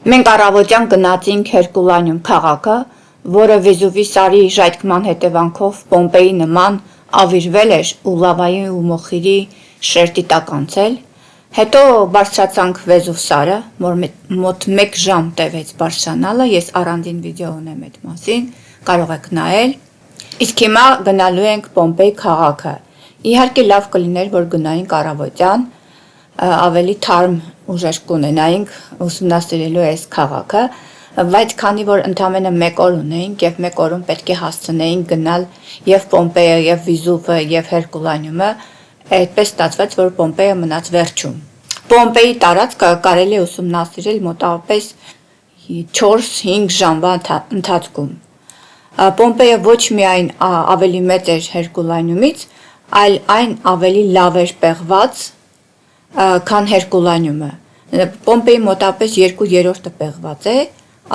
Մենք առավոտյան գնացինք Հերկուլանիում քաղաքը, որը Վեզուվի սարի ժայթքման հետևանքով Պոմպեի նման ավիրվել էր ու լավայի ու մոխիրի շերտի տակ անցել։ Հետո բարձրացանք Վեզուվ սարը, որ մոտ 1 ժամ տևեց բարձրանալը, ես առանձին վիդեո ունեմ այդ մասին, կարող եք նայել։ Իսկ հիմա գնալու ենք Պոմպեի քաղաքը։ Իհարկե լավ կլիներ, որ գնայինք առավոտյան, ավելի թարմ ուժեր կունենայինք ուսումնասիրելու այս քաղաքը, բայց քանի որ ընդամենը 1 օր ունեինք եւ 1 օրում պետք է հասցնեինք գնալ եւ Պոմպեյը եւ Վեզուվը եւ Հերկուլանիումը, այդպես ստացվեց, որ Պոմպեյը մնաց վերջում։ Պոմպեյի տարածքը կարելի է ուսումնասիրել մոտավորապես 4-5 ժամվա ընթացքում։ Պոմպեյը ոչ միայն ավելի մեծ էր Հերկուլանիումից, այլ այն ավելի լավ էր պեղված, քան Հերկուլանիումը։ Պոմպեյի մոտավորապես 2/3-ը պեղված է,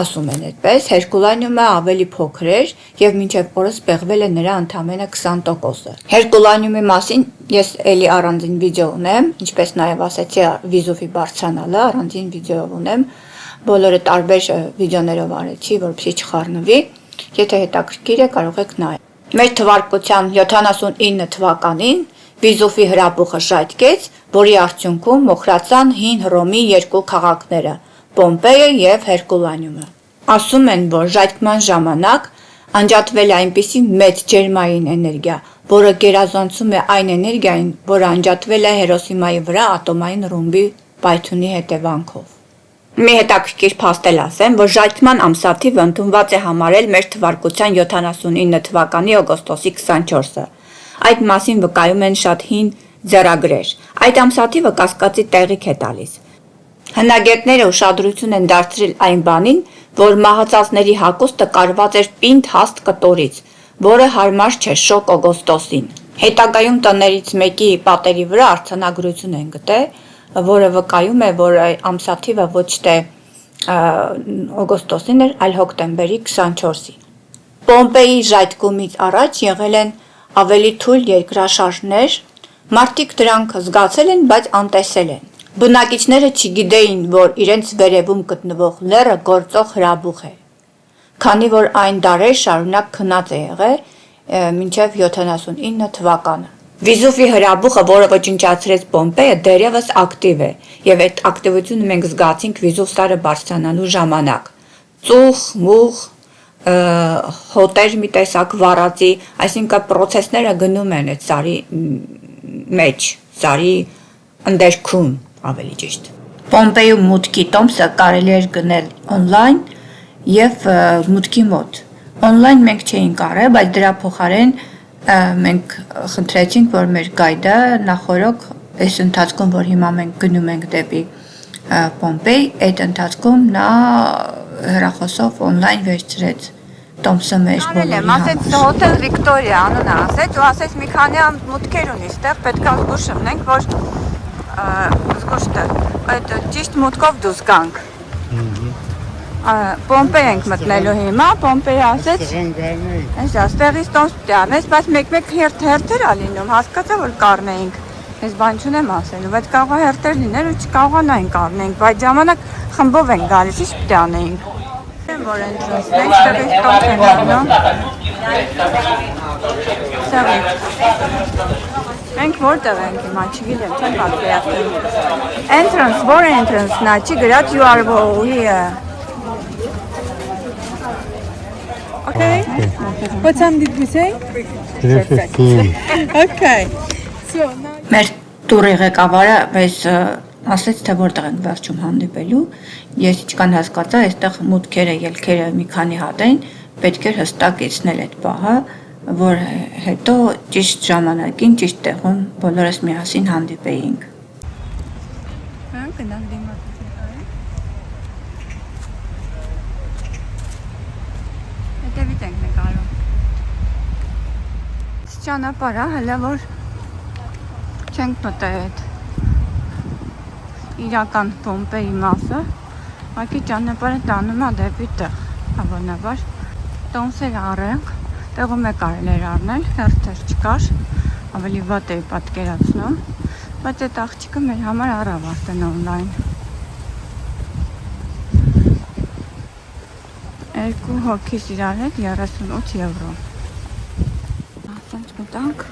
ասում են այդպես, Հերկուլանիումը ավելի փոքր էր եւ մինչեւ օրս պեղվել է նրա ընդամենը 20%-ը։ Հերկուլանիումի մասին ես էլի առանձին վիդեո ունեմ, ինչպես նաեւ ասեցի Վեզուվի բարձրանալը, առանձին վիդեո ունեմ, բոլորը տարբեր վիդեոներով արեցի, որպեսզի չխառնվի, եթե հետաքրքիր է կարող եք նայել։ Մեր թվարկության 79 թվականին Վեզուվի հրաբուխը ժայթքեց, որի արդյունքում մոխրացան հին Հռոմի 2 քաղաքները՝ Պոմպեյը եւ Հերկուլանիումը։ Ասում են, որ ժայթքման ժամանակ անջատվել է այնպիսի մեծ ջերմային էներգիա, որը գերազանցում է այն էներգիային, որը անջատվել է Հիրոսիմայի վրա ատոմային ռումբի պայթյունի հետևանքով։ Մի հետաքրքիր փաստ էլ ասեմ, որ ժայթքման ամսաթիվը ընդունված է համարել մեր թվարկության 79 թվականի օգոստոսի 24-ը։ Այդ մասին վկայում են շատ հին ձեռագրեր։ Այդ ամսաթիվը կասկածի տեղիք է տալիս։ Հնագետները ուշադրություն են դարձրել այն բանին, որ մահացածների հագուստը կարված էր պինդ հաստ կտորից, որը հարմար չէ շոգ օգոստոսին։ Հետագայում տներից մեկի պատերի վրա արձանագրություն են գտել, որը վկայում է, որ ամսաթիվը ոչ թե օգոստոսին էր, այլ հոկտեմբերի 24-ին։ Պոմպեյի ժայթքումից առաջ եղել են ավելի թույլ երկրաշարժներ, մարդիկ դրանք զգացել են, բայց անտեսել են։ Բնակիչները չգիտեին, որ իրենց վերևում գտնվող լեռը գործող հրաբուխ է, քանի որ այն դարեր շարունակ քնած է եղել մինչև 79 թվականը։ Վեզուվի հրաբուխը, որը ոչնչացրեց Պոմպեյը, դեռևս ակտիվ է, եւ այդ ակտիվությունը մենք զգացինք Վեզուվ սարը բարձրանալու ժամանակ։ Ծուխ, մուխ, հոտեր մի տեսակ վառածի, այսինքն պրոցեսները գնում են այդ սարի մեջ, սարի ընդերքում, ավելի ճիշտ։ Պոմպեյու մուտքի տոմսը կարելի էր գնել օնլայն եւ մուտքի մոտ։ Օնլայն մենք չէինք արել, բայց դրա փոխարեն մենք խնդրեցինք, որ մեր գայդը նախորոք այս ընթացքում, որ հիմա մենք գնում ենք դեպի Պոմպեյ, այդ ընթացքում նա հեռախոսով օնլայն վերցրեց տոմսը մեր բոլորի համար։ Ասեց հոթել Վիկտորիա անունը ասեց ու ասեց մի քանի մուտքեր ունի այստեղ, պետքա զգուշ լինենք, որ զգուշտը այդ ճիշտ մուտքով դուրս գանք։ Պոմպեյ ենք մտնելու հիմա, Պոմպեյը ասեց, այս աստեղից տոմս պիտի առնես, բայց մեկ-մեկ հերթեր ա լինում, հասկացա, որ կառնեինք, ես բան չունեմ ասելու, բայց կարող է հերթեր լինել ու չկարողանայինք առնենք, բայց ժամանակ խմբով ենք գալիս, ինչ պիտի անեինք։ Որ ընտրենք, ստեղից տոմս են առնում, մենք որտեղ ենք հիմա, չգիտեմ, չեմ պատկերացնում։ Entrance, որ entrance-ն է, չի գրած you are here։ Okay. What time did we say? 3:15. Okay. So now մեր տուրի ղեկավարը մեզ ասեց, թե որտեղ ենք վերջում հանդիպելու։ Ես ինչքան հասկացա, այստեղ մուտքերը, ելքերը մի քանի հատ են, պետք է հստակեցնել այդ պահը, որ հետո ճիշտ ժամանակին, ճիշտ տեղում բոլորս միասին հանդիպեինք։ Գնանք դիմացի։ Հետևից ենք նկարում։ Ճանապարհը հələ որ չենք մտել այդ իրական Պոմպեյի մասը, ուղղակի ճանապարհը տանում է դեպի տեղ, հավանաբար տոմսեր առենք, տեղում է կարելի էր առնել, հերթեր չկար, ավելի վատ էի պատկերացնում, բայց այդ աղջիկը մեր համար առավ արդեն օնլայն։ Երկու հոգիս իրար հետ 38 եվրո։ Ասենց մտանք։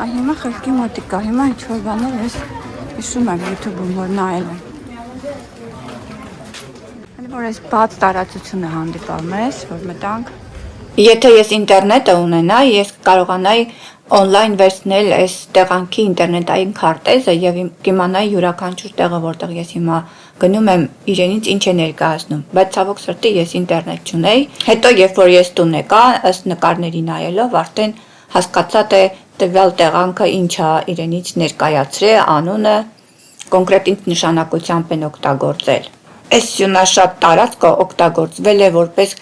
Այ հիմա խելքի մոտիկ կա, հիմա ինչ-որ բաներ ես հիշում եմ YouTube-ում, որ նայել եմ։ Հələ որ ես բաց տարածություն է հանդիպալ մեզ, որ մտանք։ Եթե ես ինտերնետը ունենայի, ես կարողանայի օնլայն վերցնել այս տեղանքի ինտերնետային քարտեզը եւ կիմանայի յուրաքանչյուր տեղը, որտեղ ես հիմա գնում եմ, իրենից ինչ է ներկայացնում, բայց ցավոք սրտի ես ինտերնետ չունեի։ Հետո երբ որ ես տուն եկա, ըստ նկարների նայելով, արդեն հասկացա թե տվյալ տեղանքը ինչ է իրենից ներկայացրել, անունը, կոնկրետ ինչ նշանակությամբ են օգտագործել։ Այս սյունաշատ տարածքը օգտագործվել է որպես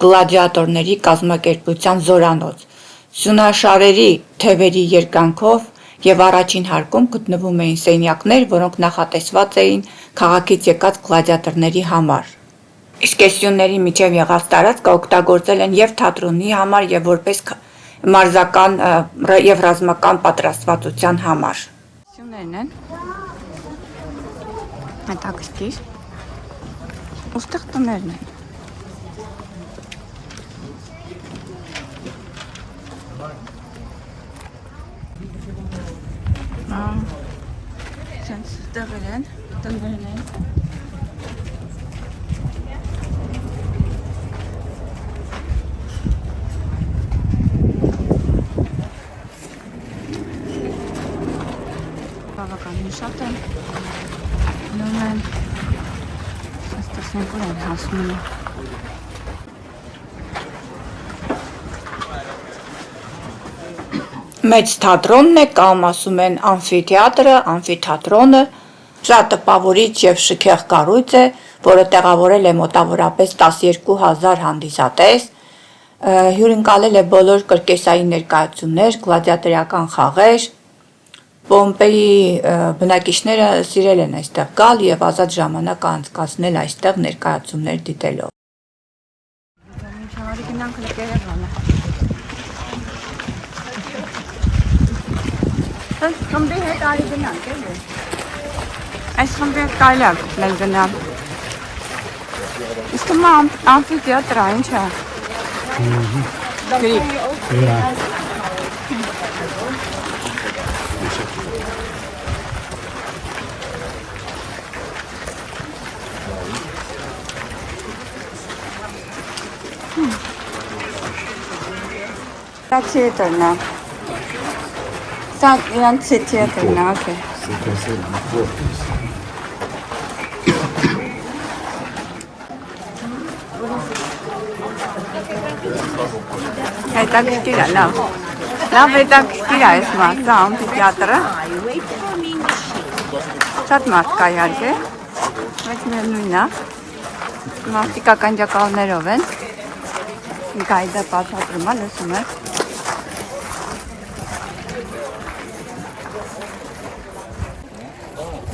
գլադիատորների կազմակերպության զորանոց։ Սյունաշարերի թևերի երկայնքով եւ առաջին հարկում գտնվում էին սենյակներ, որոնք նախատեսված էին քաղաքից եկած գլադիատորների համար։ Իսկ այս սյունների միջև եղած տարածքը օգտագործել են եւ թատրոնի համար եւ որպես մարզական եւ ռազմական պատրաստվածության համար։ Սյուններն են։ Հետաքրքիր։ Ոստեղ տներն են։ Սենց տեղեր են, տներն են։ Բավականին շատ են, նոմ են, աստասնենք որ են հասնում են։ Մեծ թատրոնն է կամ ասում են ամֆիթեատրը, ամֆիթատրոնը, շատ տպավորիչ եւ շքեղ կառույց է, որը տեղավորել է մոտավորապես 12,000 հանդիսատես, հյուրընկալել է բոլոր կրկեսային ներկայացումներ, գլադիատորական խաղեր, Պոմպեի բնակիչները սիրել են այստեղ գալ եւ ազատ ժամանակ անցկացնել այստեղ ներկայացումներ դիտելով։ Շավարի գնանք լկերևանը։ Այս խմբի հետ արի գնանք, էլի։ Այս խմբի հետ կարելի է գտնել գնալ։ Իսկ հիմա ամֆիթեատրը ինչ է։ Գրիկ։ Դա թիետրն է։ Սա իրանց թիետրն է, օքեյ։ Հետաքրքիր է, լավ։ Լավ հետաքրքիր է այս մասը, ամֆիթեատրը։ Շատ մարդ կա իհարկե, բայց միևնույն է։ Մարդիկ ականջակալներով են։ Գայդը բացատրում է, լսում եք։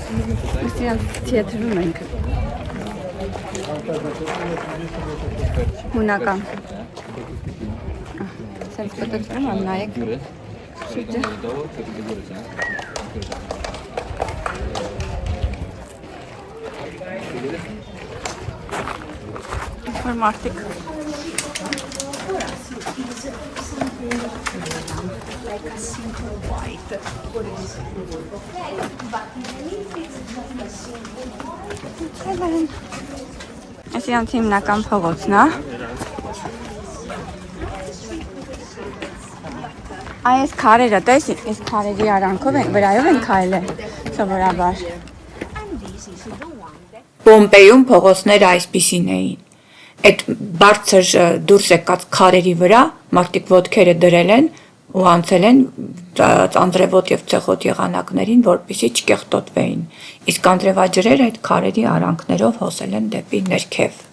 Իսկ իրանց թիետրում ենք։ Հունական։ Սենց պտտվում եմ, նայեք շուրջը։ Ինչ-որ մարդիկ Այս իրանց հիմնական փողոցն է։ Այս քարերը, տես, այս քարերի արանքով են, վրայով են քայլել, սովորաբար։ Պոմպեյում փողոցները այսպիսին էին։ Այդ բարձր դուրս եկած քարերի վրա մարդիկ ոտքերը դրել են ու անցել են ծանձրևոտ եւ ցեխոտ եղանակներին, որպեսզի չկեղտոտվեին։ Իսկ անձրևաջրերը այդ քարերի արանքներով հոսել են դեպի ներքև։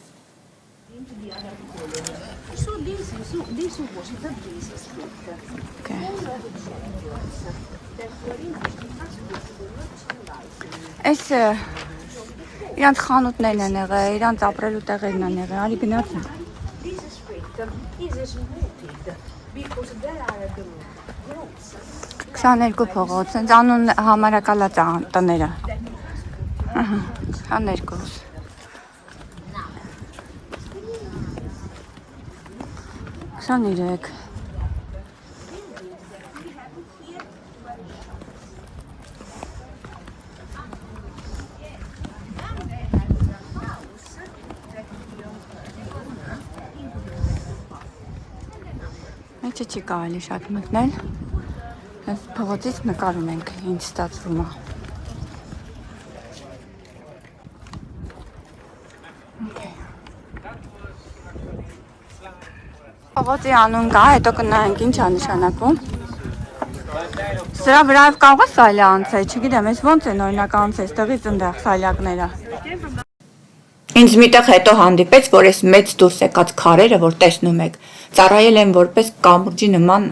Այս իրանց խանութներն են եղել, իրանց ապրելու տեղերն են եղել, արի գնացինք։ 22 փողոց, հենց անուն համարակալած տները։ 22։ 23 Մեջը չի կարելի շատ մտնել, այս փողոցից նկարում ենք, ինչ ստացվում է։ Փողոցի անուն կա, հետո կնայենք ինչ է նշանակում։ Սրա վրայով կարող է սայլա անցել, չգիտեմ, ես ոնց են օրինակ անցել, ստեղից ընդեղ սայլակները։ Ինձ միտեղ հետո հանդիպեց, որ այս մեծ դուրս եկած քարերը, որ տեսնում եք, ծառայել են որպես կամուրջի նման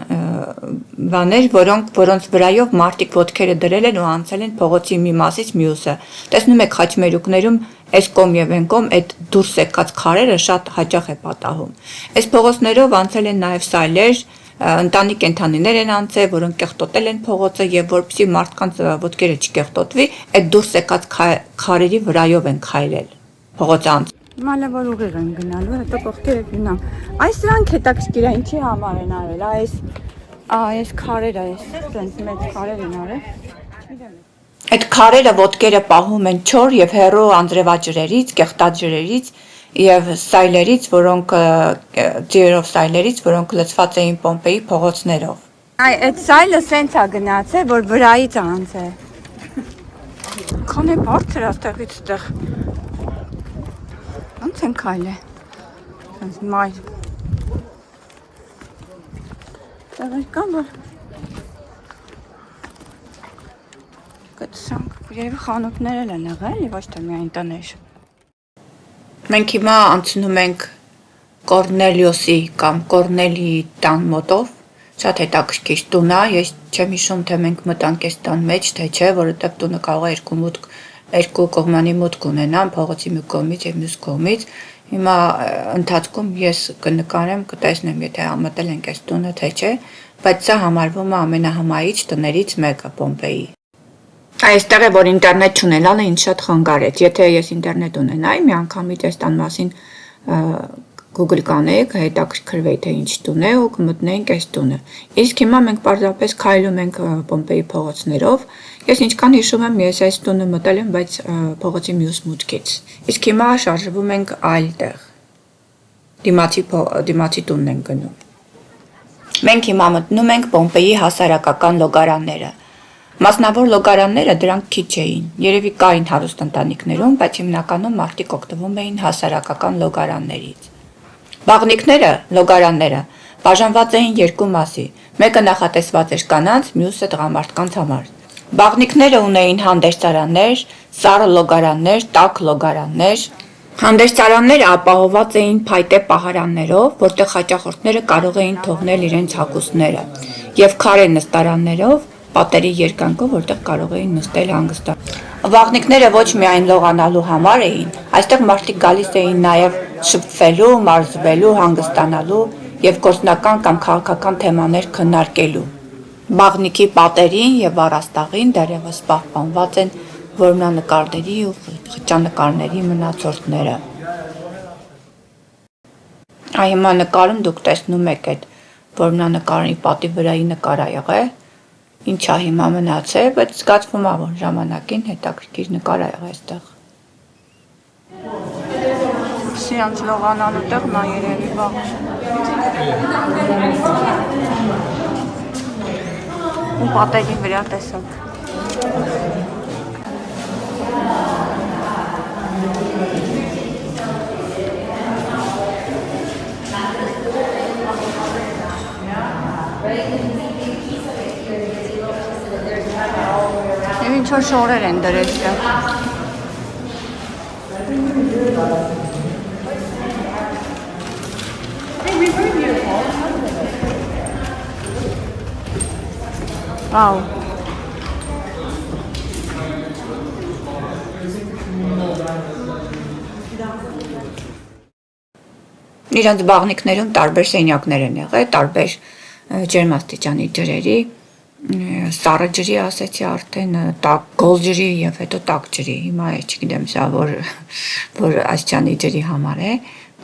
բաներ, որոնց վրայով մարդիկ ոտքերը դրել են ու անցել են փողոցի մի մասից մյուսը։ Տեսնում եք խաչմերուկներում այս կողմ եւ այն կողմ այդ դուրս եկած քարերը շատ հաճախ է պատահում։ Այս փողոցներով անցել են նաեւ սայլեր, ընտանի կենդանիներ են անցել, որոնք կեղտոտել են փողոցը եւ որպեսզի մարդկանց ոտքերը չկեղտոտվի, այդ դուրս եկած քարերի վրայով են քայլել։ Փողոցանց։ Հիմա որ ուղիղ են գնալու, հետո կողքերը գնամ։ Այս սրանք հետաքրքիր է, ինչի համար են արել, այս քարերը, այս մեծ քարեր են արել։ Այդ քարերը ոտքերը պահում են չոր եւ հեռու անձրևաջրերից, կեղտաջրերից եւ սայլերից, ձիերով սայլերից, որոնք լցված էին Պոմպեի փողոցներով։ Այդ սայլը սենց է գնացել, որ վրայից է անցել։ Քանի բարձր է այդտեղից այդտեղ։ Ոնց են քայլել։ Այս մայր։ Տեղեր կան, որ կտսանք, երևի խանութներ են եղել, ոչ թե միայն տներ։ Մենք հիմա անցնում ենք Կորնելիոսի կամ Կորնելիի տան մոտով, շատ հետաքրքիր տուն է, ես չեմ հիշում, թե մենք մտանք այս տան մեջ, թե չէ, որովհետև տունը կարող է երկու կողմանի մուտք ունենան, փողոցի մի կողմից եւ մյուս կողմից։ Հիմա ընթացքում ես կնկարեմ, կտեսնեմ, եթե մտել ենք այս տունը, թե չէ, բայց սա համարվում է ամենահմայիչ տներից մեկը Պոմպեի։ Այստեղ է, որ ինտերնետ չունենալը ինձ շատ խանգարեց, եթե ես ինտերնետ ունենայի, մի անգամից այս տան մասին Google կանեիք, հետաքրքրվեի, թե ինչ տուն է ու կմտնեինք այս տունը։ Իսկ հիմա մենք պարզապես քայլում ենք Պոմպեի փողոցներով։ Ես ինչքան հիշում եմ, ես այս տունը մտել եմ, բայց փողոցի մյուս մուտքից։ Իսկ հիմա շարժվում ենք այլ տեղ։ Դիմացի տունն ենք գնում։ Մենք հիմա մտնում ենք Պոմպեի հասարակական լոգարանները։ Մասնավոր լոգարանները դրանք քիչ էին։ Երևի կային հարուստ ընտանիքներում, բայց հիմնականում մարդիկ օգտվում էին հասարակական լոգարաններից։ Բաղնիքները, լոգարանները, բաժանված էին երկու մասի, մեկը նախատեսված էր կանանց, մյուսը տղամարդկանց համար։ Բաղնիքները ունեին հանդերձարաններ, սառը լոգարաններ, տաք լոգարաններ։ Հանդերձարանները ապահովված էին փայտե պահարաններով, որտեղ հաճախորդները կարող էին թողնել իրենց հագուստները, եւ քարե նստարաններով, պատերի երկայնքով, որտեղ կարող էին նստել հանգստանալ։ Բաղնիքները ոչ միայն լողանալու համար էին, այստեղ մարդիկ գալիս էին նաև շփվելու, մարզվելու, հանգստանալու եւ գործնական կամ քաղաքական թեմաներ քննարկելու։ Բաղնիքի պատերին եւ առաստաղին դեռևս պահպանված են որմնանկարների ու խճանկարների մնացորդները։ Հիմա նկարում դուք տեսնում եք այդ որմնանկարի պատի վրայի նկար է եղել։ Ինչ է հիմա մնացել, բայց զգացվում է, որ ժամանակին հետաքրքիր նկար է եղել այստեղ։ Սրանց լողանալու տեղն է երևի վաղ։ Ու պատերի վրա տեսակ։ Եվ ինչ-որ շորեր են դրել դրա։ Վաու։ Իրանց բաղնիքներում տարբեր սենյակներ են եղել, տարբեր ջերմաստիճանի ջրերի, սառը ջրի ասեցի արդեն, տաք գոլ ջրի եւ հետո տաք ջրի։ Հիմա չգիտեմ սա որ Ասիանի ջրի համար է,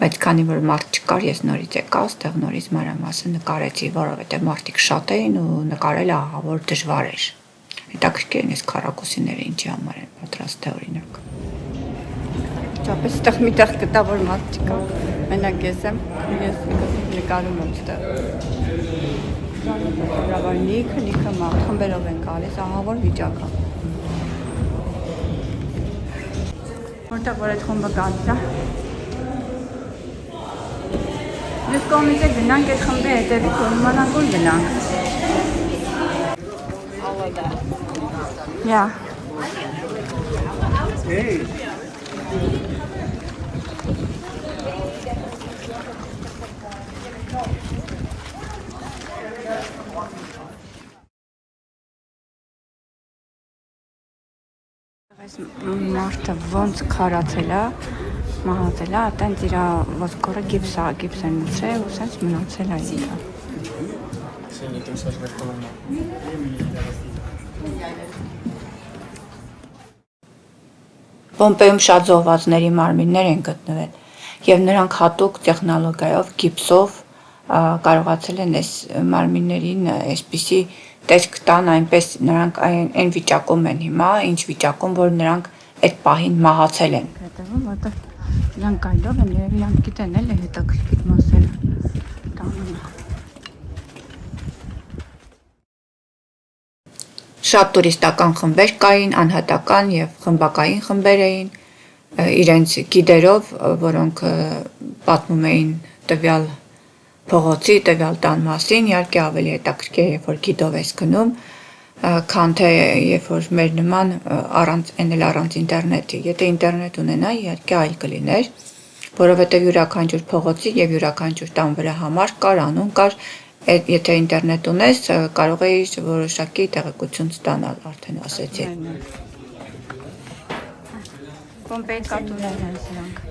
բայց քանի որ մարդ չկար, ես նորից եկա, այստեղ նորից մանրամասը նկարեցի, որովհետեւ մարդիկ շատ էին ու նկարելը ահա որ դժվար էր։ Հետաքրքիր է այս քառակուսիները ինչի համար են պատրաստ է օրինակ։ Ճապես այդտեղ միտեղ գտա որ մարդ չկա։ Մենակ ես եմ, ես նկարում եմ այդտեղ։ Լիքը մարդ խմբերով են գալիս, ահա որ վիճակ է։ Որտեղ որ այդ խումբը գալիս է։ Ես կողմից է գնանք այդ խմբի հետևից, որ իմանանք որ գնանք։ Yeah. Մարդը ոնց քարացել է, մահացել է, այտենց իր ոսկորը գիպս են ուծրել ու սենց մնացել է ինքը։ Պոմպեյում շատ զոհվածների մարմիններ են գտնվել եւ նրանք հատուկ տեխնոլոգիայով գիպսով կարողացել են այս մարմիններին այսպիսի տեսք տան, այնպես նրանք այն վիճակում են հիմա, ինչ վիճակում որ նրանք այդ պահին մահացել են։ Հետևում որտեղ նրանք այլով են, երևի իրանք գիտեն էլ է հետաքրքիր մասերը տանում։ Շատ տուրիստական խմբեր կային, անհատական եւ խմբակային խմբեր էին, իրենց գիդերով, որոնք պատմում էին տվյալ փողոցի, տվյալ տան մասին, իհարկե ավելի հետաքրքիր է, երբ որ գիդով ես գնում, քան թե երբ որ մեր նման առանց ինտերնետի։ Եթե ինտերնետ ունենա, իհարկե այլ կլիներ, որովհետեւ յուրաքանչյուր փողոցի եւ յուրաքանչյուր տան վրա համար կար, անուն կար, եթե ինտերնետ ունես, կարող ես որոշակի տեղեկություն ստանալ, արդեն ասեցի։ Պոմպեյի կատուներն են սրանք։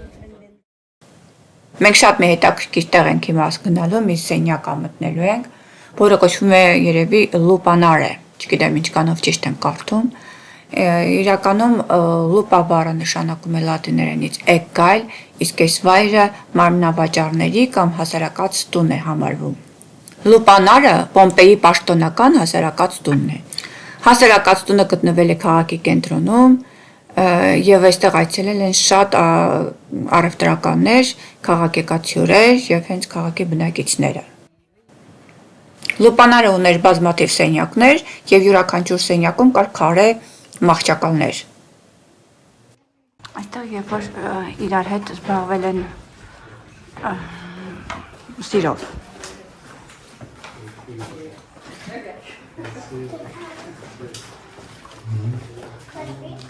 Մենք շատ մի հետաքրքիր տեղ ենք հիմա գնալու, մի սենյակ մտնելու ենք, որը կոչվում է երևի լուպանարը, չգիտեմ ինչ կանով ճիշտ եմ կարդում։ Իրականում լուպա բառը նշանակում է լատիներենից egg գայլ, իսկ այս վայրը մարմնավաճառների կամ հասարակած տուն է համարվում։ Լուպանարը Պոմպեյի պաշտոնական հասարակած տունն է։ Հասարակած տունը գտնվել է քաղաքի կենտրոնում եւ այստեղ այցելել են շատ առևտրականներ, քաղաքեկացիներ եւ հենց քաղաքի բնակիչները։ Լուպանարը ուներ բազմաթիվ սենյակներ եւ յուրաքանչյուր սենյակում կար քարե մահճակալներ։ Այստեղ երբ որ իրար հետ զբաղվել են սիրով։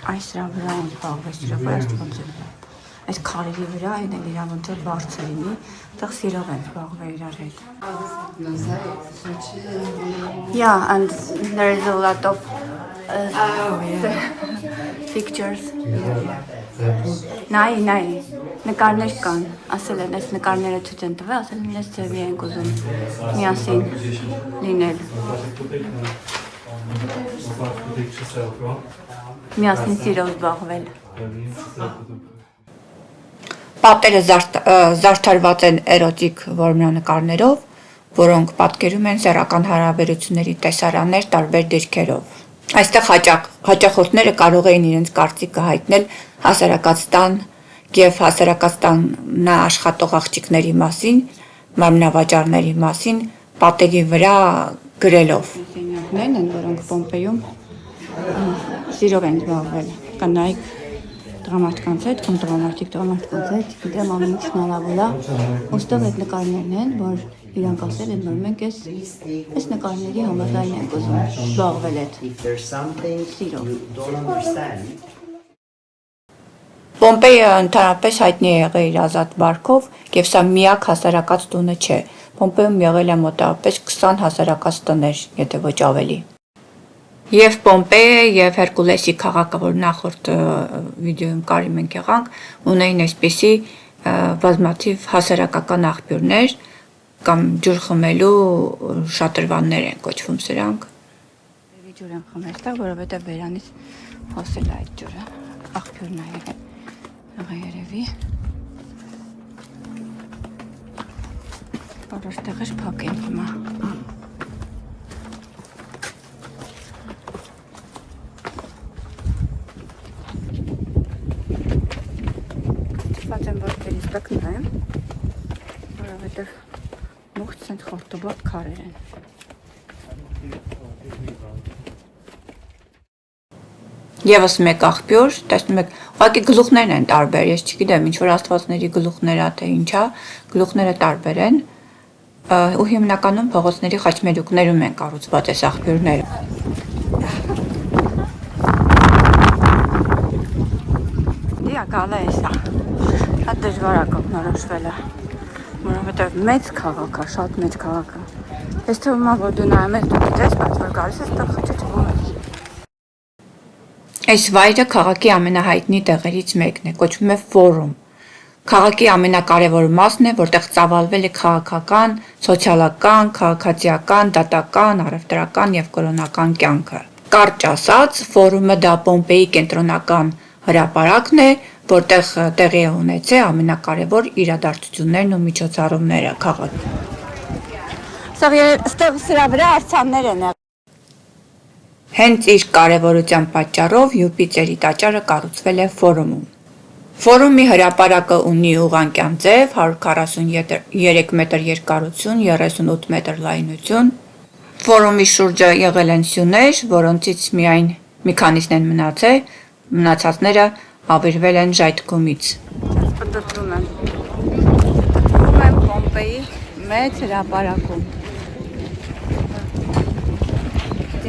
Այս սրա վրա են զբաղվել սիրով, ոնց է։ Այս քարերի վրա այն էլ իրան ոնց որ բարձր լինի, այդտեղ սիրով են զբաղվել իրար հետ։ Yeah, and there is a lot of pictures. Նայ, նկարներ կան, ասել են, այս նկարները ցույց են տվել, ասել են, ես ձևի ենք ուզում միասին լինել։ Միասին սիրով զբաղվել։ Պատերը զարդարված են էրոտիկ որմնանկարներով, որոնք պատկերում են սեռական հարաբերությունների տեսարաններ տարբեր դիրքերով։ Այստեղ հաճախորդները կարող էին իրենց կարծիքը հայտնել հասարակական եւ հասարակական աշխատող աղջիկների մասին, մարմնավաճառների մասին, պատերի վրա գրելով։ Սենյակներն են, որոնք Պոմպեյում սիրով են զբաղվել։ Կանայք տղամարդկանց հետ, կամ տղամարդկանց հետ, գիտեմ ամեն ինչ հնարավոր է։ Ոստեղ այդ նկարներն են, որ իրանք ասել են, որ մենք այս նկարների համաձայն ենք ուզում զբաղվել այդ սիրով։ Պոմպեյը ընդհանրապես հայտնի է եղել իր ազատ վարքով, եւ սա միակ հասարակած տունը չէ։ Պոմպեյում եղել է մոտավորապես 20 հասարակած տներ, եթե ոչ ավելի։ Եվ Պոմպեյը եւ Հերկուլեսի քաղաքը, որ նախորդ վիդեոյում կարի մենք եղանք, ունեին այսպիսի բազմաթիվ հասարակական աղբյուրներ կամ ջուր խմելու շատրվաններ են կոչվում սրանք։ ջուր եմ խմել այստեղ, որովհետև բերանից հոսել է այդ ջուրը։ Աղբյուրն է եղել երևի։ Որոշ տեղեր փակ են հիմա։ Ստիպված եմ որ պերիստակ նայեմ, որովհետև մուղջ սենց խորտոբոտ քարեր են։ Եվս մեկ աղբյուր, տեսնում եք, ուղղակի գլուխներն են տարբեր, ես չգիտեմ, ինչ որ աստվածների գլուխներ ա թե ինչա, գլուխները տարբեր են, ու հիմնականում փողոցների խաչմերուկներում են կառուցված այս աղբյուրները։ Դիա գալը է սա, շատ դժվար է կողնորոշվելը, որովհետև մեծ քաղաք է, շատ մեծ քաղաք է։ Ես թվում է, որ դու նայում ես, դու գիտես, բայց որ գալիս ես, տեղ խճճվում ես։ Այս վայրը քաղաքի ամենահայտնի տեղերից մեկն է, կոչվում է Ֆորում։ Քաղաքի ամենակարևոր մասն է, որտեղ ծավալվել է քաղաքական, սոցիալական, քաղաքացիական, դատական, առևտրական եւ կրոնական կյանքը։ Կարճ ասած, Ֆորումը դա Պոմպեի կենտրոնական հրապարակն է, որտեղ տեղի է ունեցել ամենակարևոր իրադարձություններն ու միջոցառումները քաղաքի։ Սրա վրա արձաններ են եղել։ Հենց իր կարևորության պատճառով Յուպիտերի տաճարը կառուցվել է Ֆորումում։ Ֆորումի հրապարակը ունի ուղղանկյան ձև, 143 մետր երկարություն, 38 մետր լայնություն։ Ֆորումի շուրջը եղել են սյուներ, որոնցից միայն մի քանիսն են մնացել, մնացածները ավերվել են ժայթքումից։ Պտտում եմ Պոմպեի մեծ հրապարակում։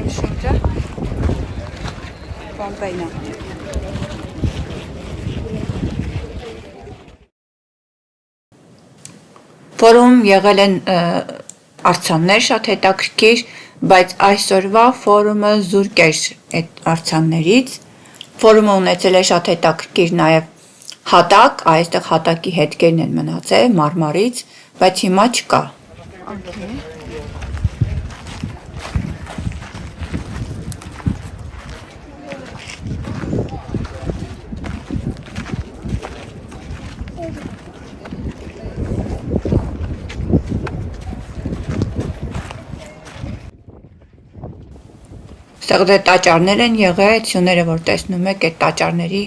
Իմ շուրջը Պոմպեյն է։ Ֆորում եղել են արձաններ շատ հետաքրքիր, բայց այսօրվա Ֆորումը զուրկ էր այդ արձաններից։ Ֆորումը ունեցել է շատ հետաքրքիր նաև հատակ, այստեղ հատակի հետքերն են մնացել մարմարից, բայց հիմա չկա։ Okay. Այստեղ դե տաճարներ են եղել, այդ սյուները որ տեսնում եք, այդ տաճարների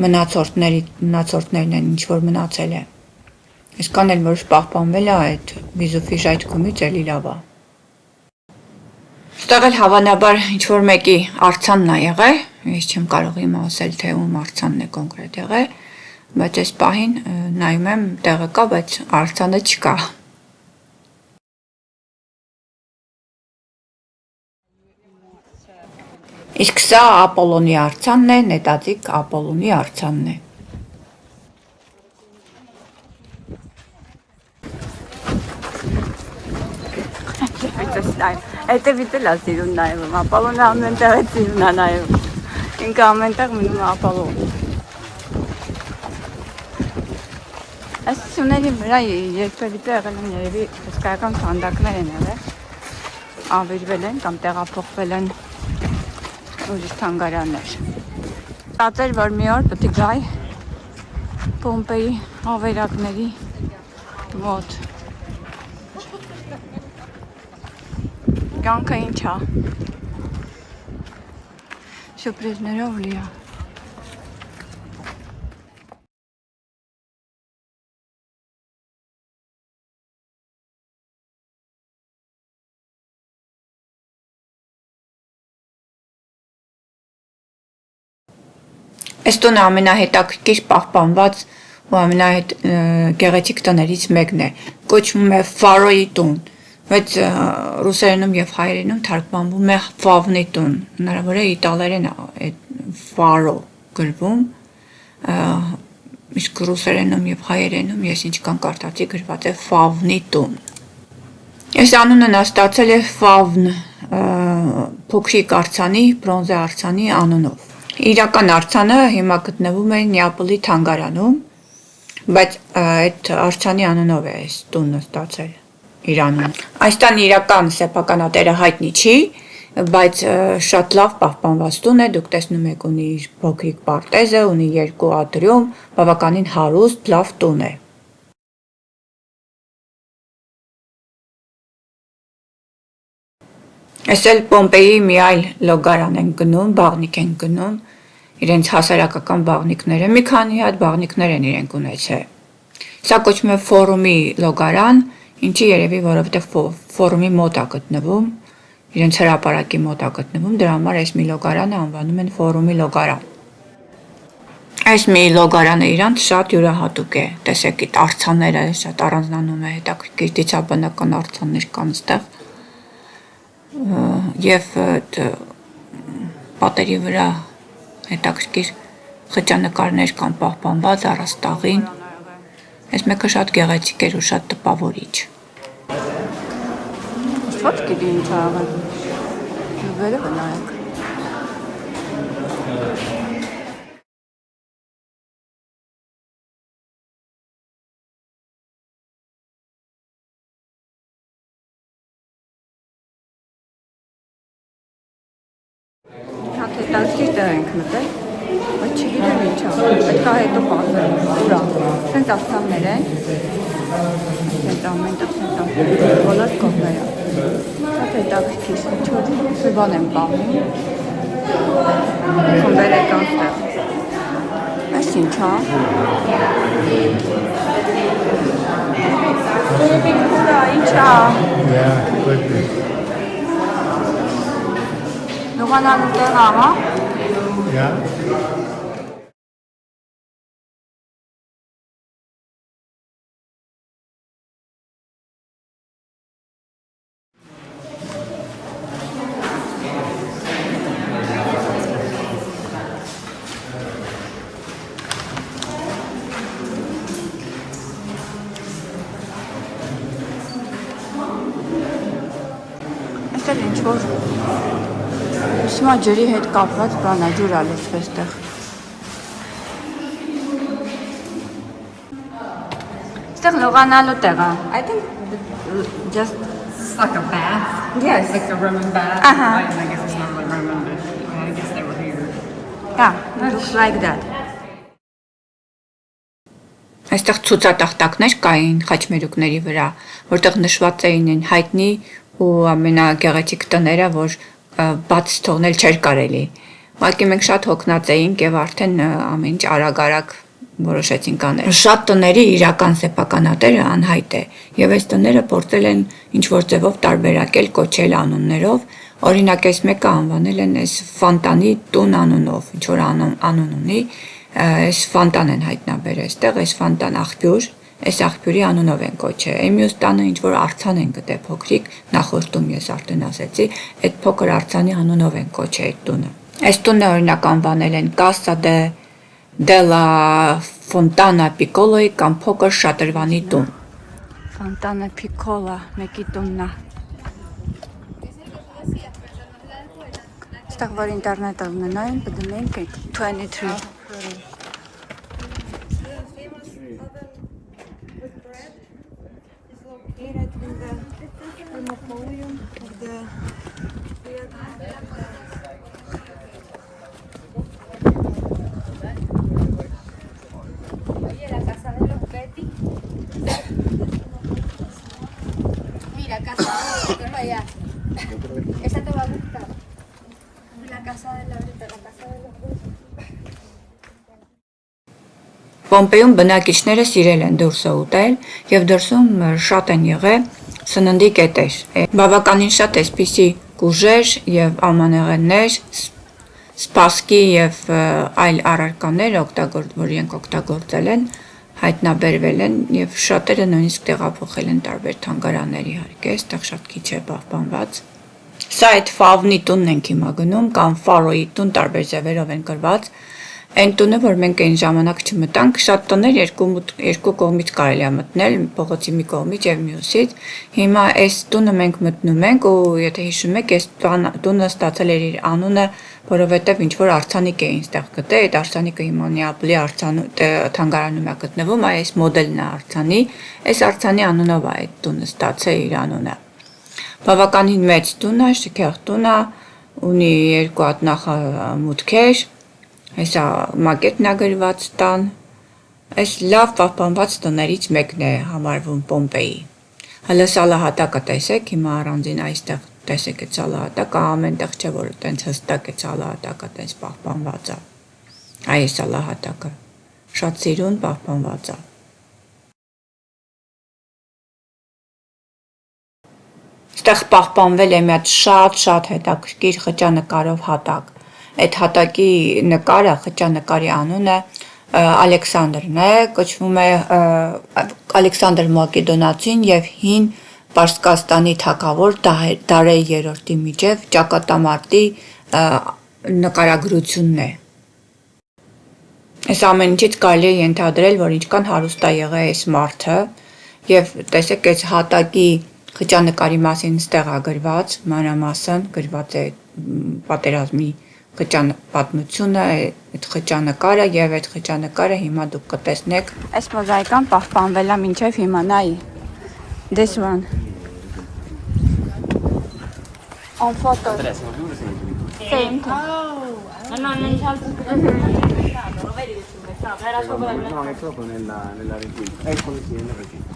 մնացորդներն են, ինչ որ մնացել է։ Այսքան էլ որ պահպանվել է այդ Վեզուվի ժայթքումից էլի լավ է։ Այստեղ էլ հավանաբար ինչ որ մեկի արձանն է եղել, ես չեմ կարող հիմա ասել թե ում արձանն է կոնկրետ եղել, բայց այս պահին նայում եմ տեղը կա, բայց արձանը չկա։ Իսկ սա Ապոլոնի արձանն է, նետաձիգ Ապոլոնի արձանն է։ Հետևից էլ է սիրուն նայվում, Ապոլոնը ամեն տեղ է սիրուն է նայվում, ինքը ամեն տեղ մնում է Ապոլոն։ Այս սյուների վրա երբևիցե եղել են երևի հսկայական քանդակներ են եղել, ավերվել են կամ տեղափոխվել են ուրիշ թանգարաններ։ Ստացել որ մի օր պետք է գայ Պոմպեի ավերակների մոտ։ Կյանքը ինչ է։ Սյուրպրիզներով լի է։ Այս տունը ամենահետաքրքիր պահպանված ու ամենագեղեցիկ տներից մեկն է, կոչվում է Ֆարոյի տուն, բայց ռուսերենում եւ հայերենում թարգմանվում է Ֆավնի տուն, հնարավոր է իտալերեն այդ Ֆարո գրվում, իսկ ռուսերենում եւ հայերենում ես ինչքան կարդացի գրված է Ֆավնի տուն։ Այս անունը նա ստացել է Ֆավն փոքրիկ արձանի, բրոնզե արձանի անունով։ Իրական արձանը հիմա գտնվում է Նեապոլի թանգարանում, բայց այդ արձանի անունով է այս տունը ստացել իր անունը։ Այս տան իրական սեփականատերը հայտնի չի, բայց շատ լավ պահպանված տուն է, դուք տեսնում եք ունի իր փոքրիկ պարտեզը, ունի 2 ատրիում, բավականին հարուստ, լավ տուն է։ Այս էլ Պոմպեյի մի այլ լոգարան են գնում, բաղնիք են գնում, իրենց հասարակական բաղնիքները, մի քանի հատ բաղնիքներ են իրենք ունեցել։ Սա կոչվում է ֆորումի լոգարան, ինչի երևի որովհետև ֆորումի մոտ է գտնվում, իրենց հրապարակի մոտ է գտնվում, դրա համար այս մի լոգարանը անվանում են ֆորումի լոգարան։ Այս մի լոգարանը իրանց շատ յուրահատուկ է, տեսեք այդ արձանները շատ առանձնանում է, հետաքրքիր դիցաբանական արձաններ կան այստեղ, եւ պատերի վրա հետաքրքիր խճանկարներ կան պահպանված առաստաղին, այս մեկը շատ գեղեցիկ էր ու շատ տպավորիչ։ Շատ գիտի ինչ աղել, վերը վնայեք։ Հատ հետաքրքիր տեղ ենք մտել, բայց չգիտեմ ինչ է, պետք է հետո պատմեմ, ուրա, սենց աղցաններ են, սենց ամենտեղ սենց աղցաններ, բոլոր կողմերը, հատ հետաքրքիր, ինչ-որ բան եմ պահում, խմբերեկան ստեղ, այս ինչ է, ուրա, ինչ է, Նուղանալու տեղը, հա? Այստեղ ինչ-որ Հիմա ջրի հետ կապված բան է, ջուր ա լցվեց տեղ։ Ստեղ լողանալու տեղ է։ I think just It's like a bath. Yes. Like a Roman bath. I guess it's not really Roman, but I guess they were here. Yeah, it looks like that. Այստեղ ցուցատախտակներ կային խաչմերուկների վրա, որտեղ նշված էին հայտնի ու ամենագեղեցիկ տները, որ բաց թողնել չէր կարելի։ Ուղղակի մենք շատ հոգնած էինք եւ արդեն ամեն ինչ արագ-արագ որոշեցինք անել։ Շատ տների իրական սեփականատերը անհայտ է եւ այս տները փորձել են ինչ որ ձևով տարբերակել, կոչել անուններով, օրինակ այս մեկը անվանել են այս Ֆանտանի տուն անունով, ինչ որ անուն ունի, այս Ֆանտան են հայտնաբերել այստեղ, այս Ֆանտան աղբյուր, այս աղբյուրի անունով են կոչել։ Այն մյուս տանը ինչ որ արձան են գտել փոքրիկ, նախորդում ես արդեն ասեցի, այդ փոքր արձանի անունով են կոչել այդ տունը։ Այս տունը օրինակ անվանել են Casa della Fontana Piccolo'i կամ փոքր շատրվանի տուն։ Fontana Piccola, մեկի տունն է։ Ստեղ որ ինտերնետը ունենային, բդնենք 23. Located in the Napoleon of the La casa de los Betty. Mira, casa de los allá. Esa te va a gustar. La casa de la casa de los Betty. Պոմպեյում բնակիչները սիրել են դուրսը ուտել եւ դրսում շատ են եղել սննդի կետեր։ Բավականին շատ էսպիսի կուժեր եւ ամանեղեններ, սպասքի եւ այլ առարկաներ որ իրենք օգտագործել են, հայտնաբերվել են եւ շատերը նույնիսկ տեղափոխել են տարբեր թանգարաններ իհարկե, այստեղ շատ քիչ է պահպանված։ Սա այդ Ֆավնի տունն ենք հիմա գնում կամ Ֆարոյի տուն տարբեր ձևերով են գրված։ Այն տունը, որ մենք այն ժամանակ չմտանք, շատ տներ երկու կողմից կարելի է մտնել, փողոցի մի կողմից եւ մյուսից։ Հիմա այս տունը մենք մտնում ենք ու եթե հիշում եք, այս տունը ստացել էր իր անունը, որովհետեւ ինչ որ արձանիկ էին ստեղ գտել, այդ արձանիկը հիմա Նեապոլի թանգարանում է գտնվում, այս մոդելն է արձանի, այս արձանի անունով է այդ տունը ստացել իր անունը։ Բավականին մեծ տուն է, շքեղ տուն է, ունի երկու հատ նախամուտքեր, հեսա մակետն է գրված տան, այս լավ պահպանված տներից մեկն է համարվում Պոմպեի։ Հələ սալահատակը տեսեք, հիմա առանձին այստեղ տեսեք այդ սալահատակը, ամենտեղ չէ, որ տենց հստակ է սալահատակը, տենց պահպանված է։ Այ սալահատակը, շատ սիրուն պահպանված է։ Այստեղ պահպանվել է մի հատ շատ հետաքրքիր խճանկարով հատակ։ Այդ հատակի նկարը, խճանկարի անունը Ալեքսանդրն է, կոչվում է Ալեքսանդր Մակեդոնացին եւ հին Պարսկաստանի թագավոր Դարեյ III-ի միջև ճակատամարտի նկարագրությունն է։ Այս ամեն ինչից կարելի է ենթադրել, որ ինչքան հարուստ է եղել այս մարդը եւ տեսեք այս հատակի խճանկարի մասին ստեղ է գրված, մանրամասն գրված է պատերազմի պատմությունը, այդ խճանկարը եւ այդ խճանկարը հիմա դուք կտեսնեք։ Այս մոզաիկան պահպանվել է մինչև հիմա, նայ։ This one. On photo. Same. No, è proprio nella regina. Eccolo sì, nella regina.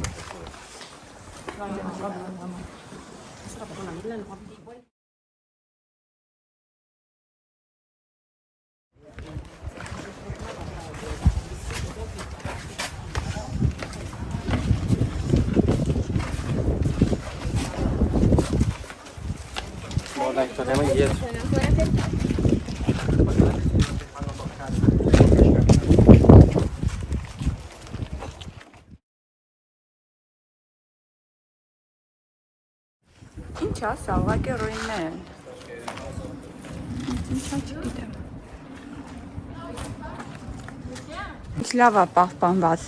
Dai, torniamo indietro. Ինչ է, սա ուղղակի ռուիններ են։ Ինչա չգիտեմ։ Ինչ լավ է պահպանված։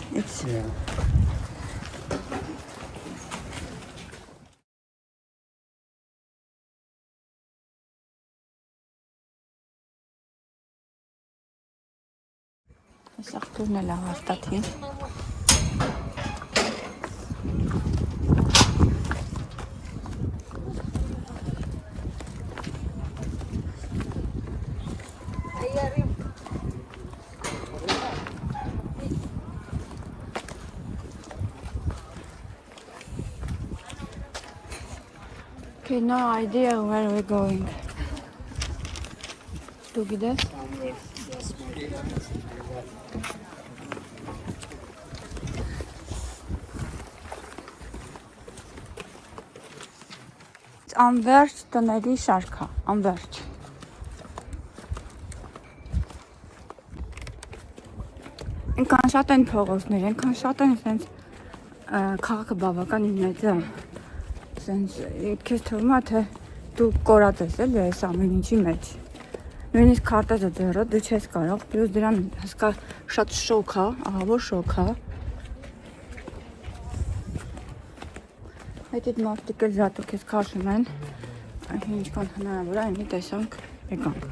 Այս աղբյուրն էլ է հաստատին։ Okay, no idea where we're going. Դու գիտես? Անվերջ տների շարքա, անվերջ։ Այնքան շատ են փողոցներ, այնքան շատ են սենց քաղաքը բավական մեծ է։ Սենց քեզ թվում է, թե դու կորած ես էլի այս ամեն ինչի մեջ։ Նույնիսկ քարտեզը ձեռը դու չես կարող, պլյուս դրան հսկա շատ շոկ է, ահավոր շոկ է։ Այդ մարդիկ էլ զատու քեզ քաշում են, ինչքան հնարավոր է, այնի տեսանք, եկանք։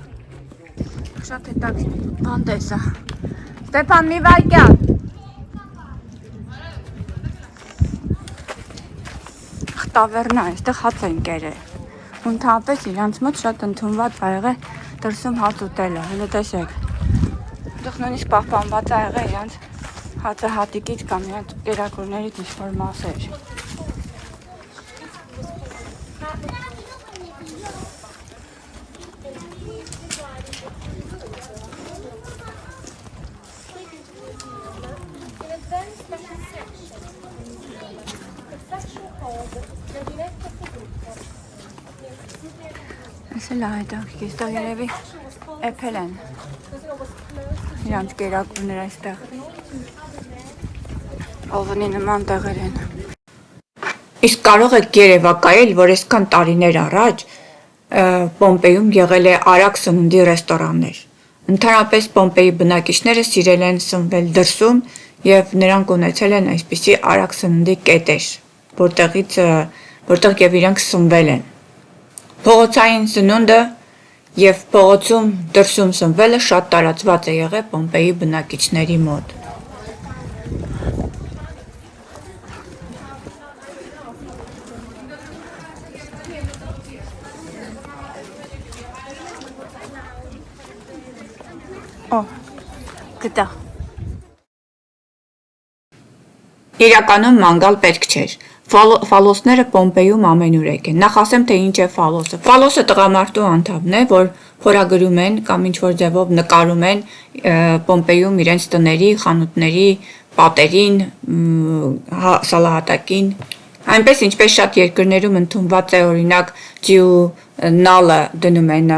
Շատ հետաքրքիր բան տեսա։ Ստեփան, մի վայրկյան։ Տավեռնա, այստեղ հաց են կերել։ Ընդհանրապես իրանց մոտ շատ ընդունված ա եղել դրսում հաց ուտելը, հələ տեսեք։ Այդտեղ նույնիսկ պահպանված ա եղել իրանց հացը հատիկից կամ իրանց կերակուրներից ինչ-որ մասեր։ Այսել այդակ, այստեղ երևի էփել են իրանց կերակուրներ այստեղ, ովնի նման տեղեր են։ Իսկ կարող եք երևակայել, որ այսքան տարիներ առաջ Պոմպեյում եղել է արագ սննդի ռեստորաններ։ Ընդհանրապես Պոմպեյի բնակիչները սիրել են սնվել դրսում եւ նրանք ունեցել են այսպիսի արագ սննդի կետեր, որտեղ եւ իրենք սնվել են։ Փողոցային սնունդը եւ փողոցում դրսում սնվելը շատ տարածված է եղել Պոմպեյի բնակիչների մոտ։ Գտա։ Իրականում մանգալ պետք չէր։ Ֆալոսները Պոմպեյում ամենուրեք են։ Նախ ասեմ, թե ինչ է ֆալոսը։ Ֆալոսը տղամարդու անդամն է, որ փորագրում են կամ ինչ-որ ձևով նկարում են Պոմպեյում իրենց տների, խանութների, պատերին, սալահատակին։ Այնպես ինչպես շատ երկրներում ընդունված է օրինակ ձիունալը դնում են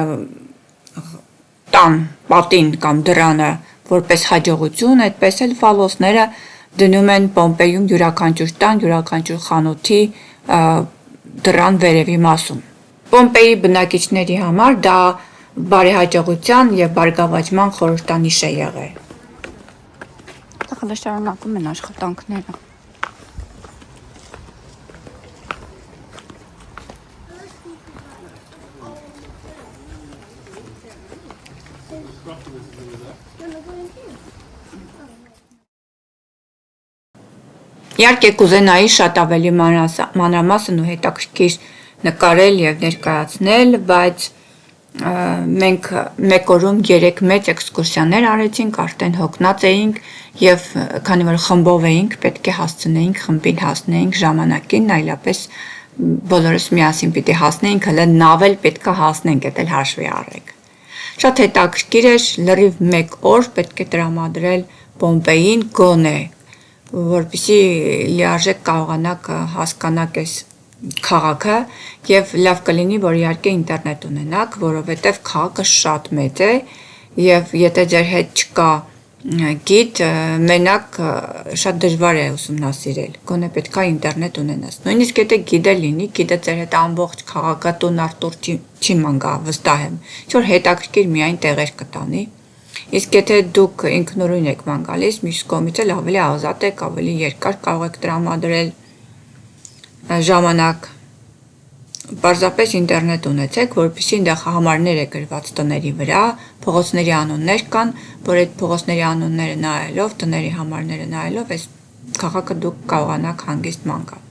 տան պատին կամ դռանը որպես հաջողություն, այդպես էլ ֆալոսները դնում են Պոմպեյում յուրաքանչյուր տան, յուրաքանչյուր խանութի դռան վերևի մասում։ Պոմպեյի բնակիչների համար դա բարեհաջողության եւ բարգավաճման խորհրդանիշ է եղել։ Տղաները շարունակում են աշխատանքները։ Իհարկե կուզենայի շատ ավելի մանրամասն ու հետաքրքիր նկարել եւ ներկայացնել, բայց մենք մեկ օրում 3 մեծ էքսկուրսիաներ արեցինք, արդեն հոգնած էինք եւ քանի որ խմբով էինք, պետք է հասցնեինք խմբին հասնեինք ժամանակին, այլապես բոլորս միասին պիտի հասնեինք, հələ նավ էլ պետք է հասնենք, դա էլ հաշվի առեք։ Շատ հետաքրքիր էր, լրիվ 1 օր պետք է տրամադրել Պոմպեյին գոնե, որպեսզի լիարժեք կարողանաք հասկանաք այս քաղաքը եւ լավ կլինի, որ իհարկե ինտերնետ ունենաք, որովհետեւ քաղաքը շատ մեծ է եւ եթե ձեր հետ չկա գիդ, մենակ շատ դժվար է ուսումնասիրել, գոնե պետքա ինտերնետ ունենաս։ Նույնիսկ եթե գիդը լինի, գիդը ձեր հետ ամբողջ քաղաքատուն արտուր չի մանգա, վստահ եմ, ինչ-որ հետաքրքիր միայն տեղեր կտանի։ Իսկ եթե դուք ինքնուրույն եք ման գալիս, մյուս կողմից էլ ավելի ազատ եք, ավելի երկար կարող եք տրամադրել ժամանակ, պարզապես ինտերնետ ունեցեք, որպեսզի այնտեղ համարներ է գրված տների վրա, փողոցների անուններ կան, որ այդ փողոցների անունները նայելով, տների համարները նայելով, այս քաղաքը դուք կարողանաք հանգիստ ման գալ։